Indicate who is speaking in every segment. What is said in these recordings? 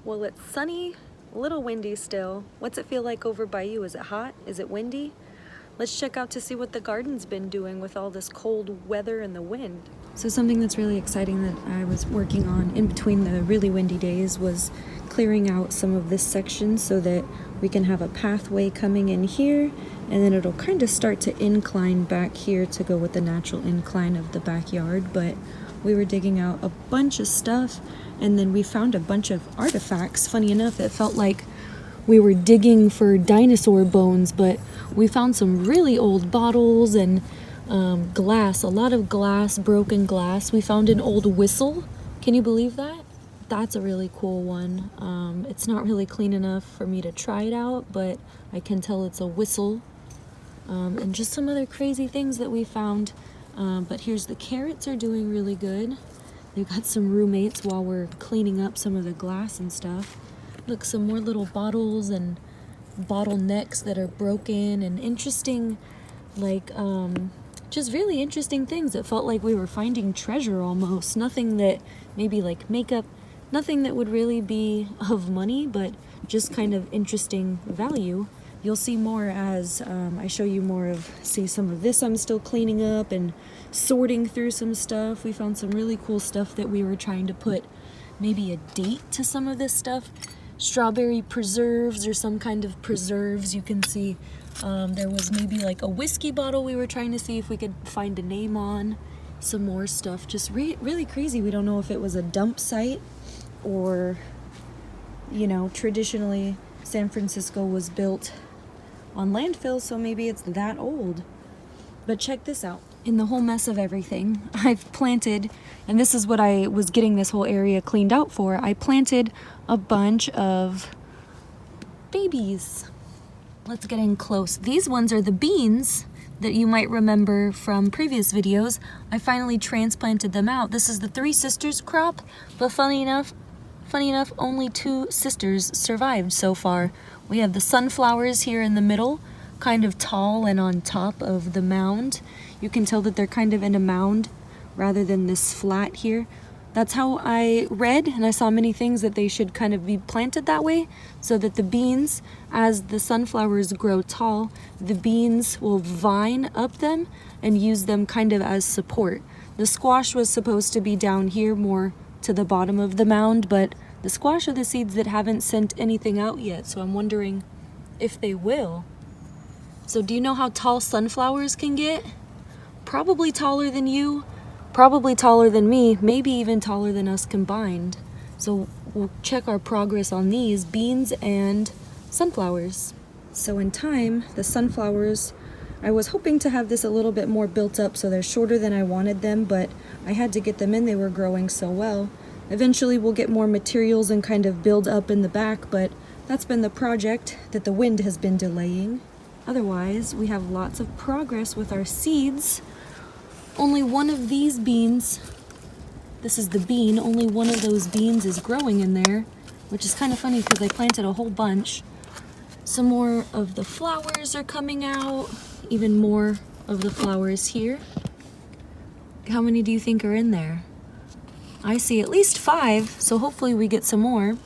Speaker 1: Well, it's sunny, a little windy still. What's it feel like over by you? Is it hot? Is it windy? Let's check out to see what the garden's been doing with all this cold weather and the wind. So something that's really exciting that I was working on in between the really windy days was clearing out some of this section so that we can have a pathway coming in here, and then it'll kind of start to incline back here to go with the natural incline of the backyard. But we were digging out a bunch of stuff, and then we found a bunch of artifacts. Funny enough, it felt like we were digging for dinosaur bones, but we found some really old bottles and glass, a lot of glass, broken glass. We found an old whistle. Can you believe that? That's a really cool one. It's not really clean enough for me to try it out, but I can tell it's a whistle. And just some other crazy things that we found. But here's the carrots are doing really good. They've got some roommates while we're cleaning up some of the glass and stuff. Look, some more little bottles and bottlenecks that are broken and interesting, like, just really interesting things. It felt like we were finding treasure almost. Nothing that maybe like makeup, nothing that would really be of money, but just kind of interesting value. You'll see more as I show you more of, see some of this I'm still cleaning up and sorting through some stuff. We found some really cool stuff that we were trying to put maybe a date to some of this stuff. Strawberry preserves or some kind of preserves. You can see there was maybe like a whiskey bottle we were trying to see if we could find a name on. Some more stuff, just really crazy. We don't know if it was a dump site or, you know, traditionally San Francisco was built on landfill, so maybe it's that old. But check this out. In the whole mess of everything, I've planted, and this is what I was getting this whole area cleaned out for, I planted a bunch of babies. Let's get in close. These ones are the beans that you might remember from previous videos. I finally transplanted them out. This is the Three Sisters crop, but funny enough, only 2 sisters survived so far. We have the sunflowers here in the middle, kind of tall and on top of the mound. You can tell that they're kind of in a mound rather than this flat here. That's how I read, and I saw many things that they should kind of be planted that way, so that the beans, as the sunflowers grow tall, the beans will vine up them and use them kind of as support. The squash was supposed to be down here more to the bottom of the mound, but the squash are the seeds that haven't sent anything out yet, so I'm wondering if they will. So do you know how tall sunflowers can get? Probably taller than you, probably taller than me, maybe even taller than us combined. So we'll check our progress on these beans and sunflowers. So in time, the sunflowers, I was hoping to have this a little bit more built up so they're shorter than I wanted them, but I had to get them in, they were growing so well. Eventually we'll get more materials and kind of build up in the back, but that's been the project that the wind has been delaying. Otherwise, we have lots of progress with our seeds. Only one of these beans, this is the bean, only one of those beans is growing in there, which is kind of funny because I planted a whole bunch. Some more of the flowers are coming out, even more of the flowers here. How many do you think are in there? I see at least 5, so hopefully we get some more.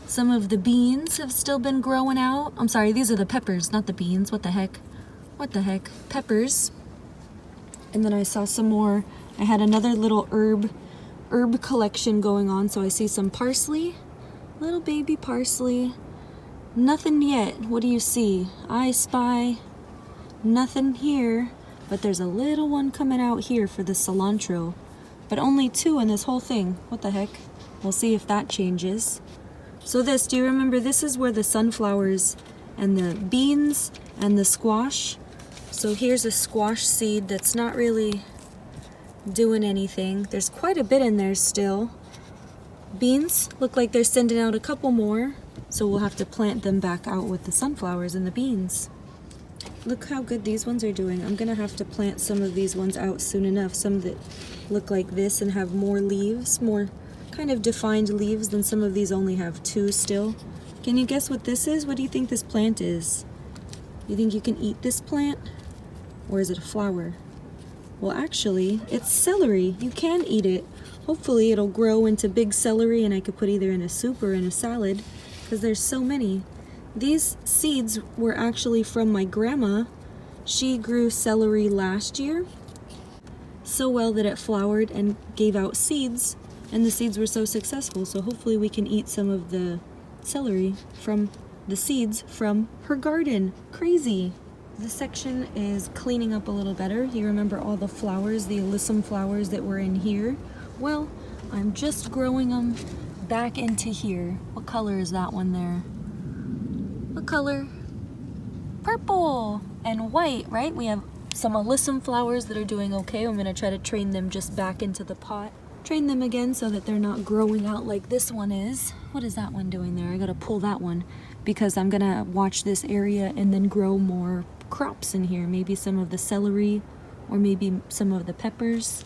Speaker 1: Some of the beans have still been growing out. I'm sorry, these are the peppers, not the beans. What the heck? What the heck? Peppers. And then I saw some more. I had another little herb collection going on, so I see some parsley, little baby parsley. Nothing yet. What do you see? I spy nothing here, but there's a little one coming out here for the cilantro, but only 2 in this whole thing. What the heck? We'll see if that changes. So this, do you remember, this is where the sunflowers and the beans and the squash. So here's a squash seed that's not really doing anything. There's quite a bit in there still. Beans look like they're sending out a couple more, so we'll have to plant them back out with the sunflowers and the beans. Look how good these ones are doing. I'm gonna have to plant some of these ones out soon enough, some that look like this and have more leaves, more kind of defined leaves than some of these only have 2 still. Can you guess what this is? What do you think this plant is? You think you can eat this plant? Or is it a flower? Well, actually, it's celery. You can eat it. hopefully it'll grow into big celery and I could put either in a soup or in a salad, because there's so many. These seeds were actually from my grandma. She grew celery last year so well that it flowered and gave out seeds, and the seeds were so successful, so hopefully we can eat some of the celery from the seeds from her garden. Crazy. This section is cleaning up a little better. You remember all the flowers, the alyssum flowers that were in here? Well, I'm just growing them back into here. What color is that one there? What color? Purple and white, right? We have some alyssum flowers that are doing okay. I'm gonna try to train them just back into the pot. Train them again so that they're not growing out like this one is. What is that one doing there? I gotta pull that one because I'm gonna watch this area and then grow more crops in here. Maybe some of the celery or maybe some of the peppers.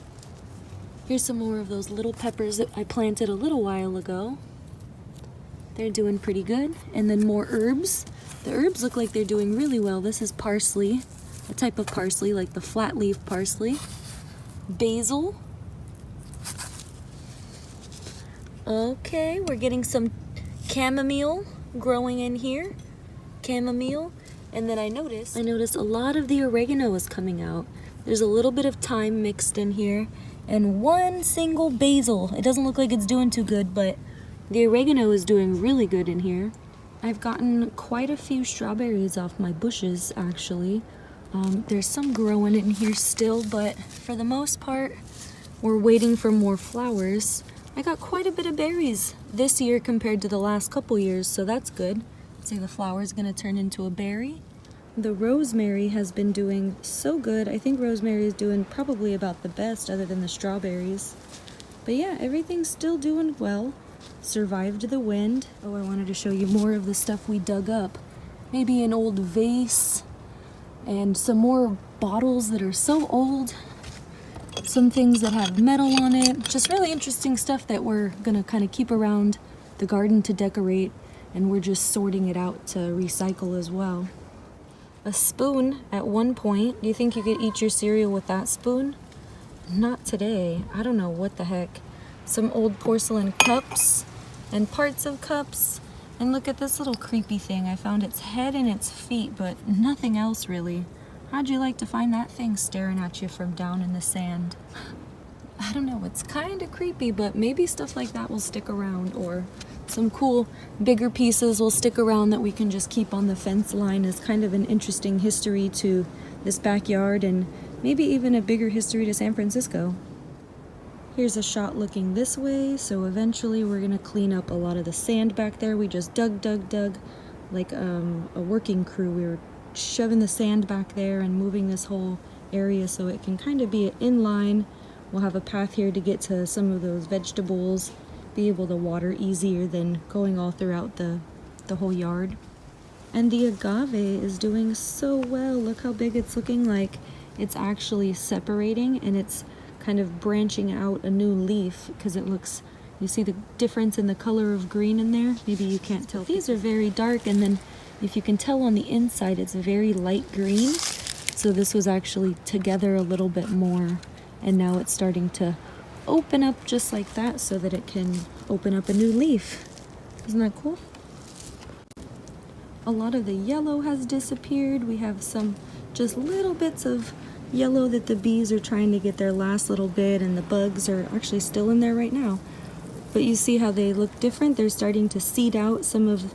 Speaker 1: Here's some more of those little peppers that I planted a little while ago. They're doing pretty good. And then more herbs. The herbs look like they're doing really well. This is parsley, a type of parsley, like the flat leaf parsley. Basil. Okay, we're getting some chamomile growing in here. Chamomile. And then I noticed a lot of the oregano is coming out. There's a little bit of thyme mixed in here and one single basil. It doesn't look like it's doing too good, but the oregano is doing really good in here. I've gotten quite a few strawberries off my bushes, actually. There's some growing in here still, but for the most part, we're waiting for more flowers. I got quite a bit of berries this year compared to the last couple years, so that's good. See, the flower's gonna turn into a berry. The rosemary has been doing so good. I think rosemary is doing probably about the best other than the strawberries. But yeah, everything's still doing well. Survived the wind. Oh, I wanted to show you more of the stuff we dug up. Maybe an old vase and some more bottles that are so old. Some things that have metal on it. Just really interesting stuff that we're gonna kind of keep around the garden to decorate, and we're just sorting it out to recycle as well. A spoon at one point. Do you think you could eat your cereal with that spoon? Not today. I don't know what the heck. Some old porcelain cups and parts of cups. And look at this little creepy thing. I found its head and its feet, but nothing else really. How'd you like to find that thing staring at you from down in the sand? I don't know, it's kind of creepy, but maybe stuff like that will stick around, or some cool bigger pieces will stick around that we can just keep on the fence line as kind of an interesting history to this backyard, and maybe even a bigger history to San Francisco. Here's a shot looking this way, so eventually we're gonna clean up a lot of the sand back there. We just dug like a working crew. We were shoving the sand back there and moving this whole area so it can kind of be in line. We'll have a path here to get to some of those vegetables, be able to water easier than going all throughout the whole yard. And the agave is doing so well. Look how big it's looking like. It's actually separating and it's kind of branching out a new leaf, because it looks, you see the difference in the color of green in there? Maybe you can't tell. These are very dark, and then if you can tell on the inside, it's a very light green. So this was actually together a little bit more, and now it's starting to open up just like that so that it can open up a new leaf. Isn't that cool? A lot of the yellow has disappeared. We have some just little bits of yellow that the bees are trying to get their last little bit, and the bugs are actually still in there right now. But you see how they look different? They're starting to seed out. Some of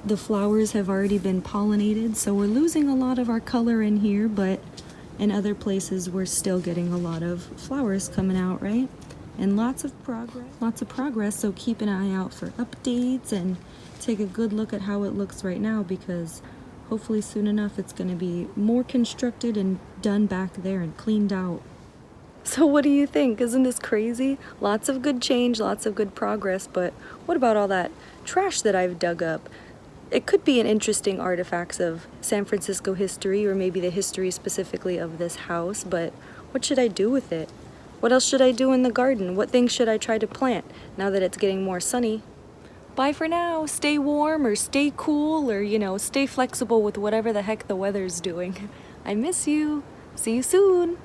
Speaker 1: the flowers have already been pollinated, so we're losing a lot of our color in here, but in other places we're still getting a lot of flowers coming out, right? And lots of progress, so keep an eye out for updates and take a good look at how it looks right now, because hopefully soon enough it's going to be more constructed and done back there and cleaned out. So what do you think? Isn't this crazy? Lots of good change, lots of good progress, but what about all that trash that I've dug up? It could be an interesting artifacts of San Francisco history, or maybe the history specifically of this house, but what should I do with it? What else should I do in the garden? What things should I try to plant now that it's getting more sunny? Bye for now. Stay warm or stay cool, or, stay flexible with whatever the heck the weather's doing. I miss you. See you soon.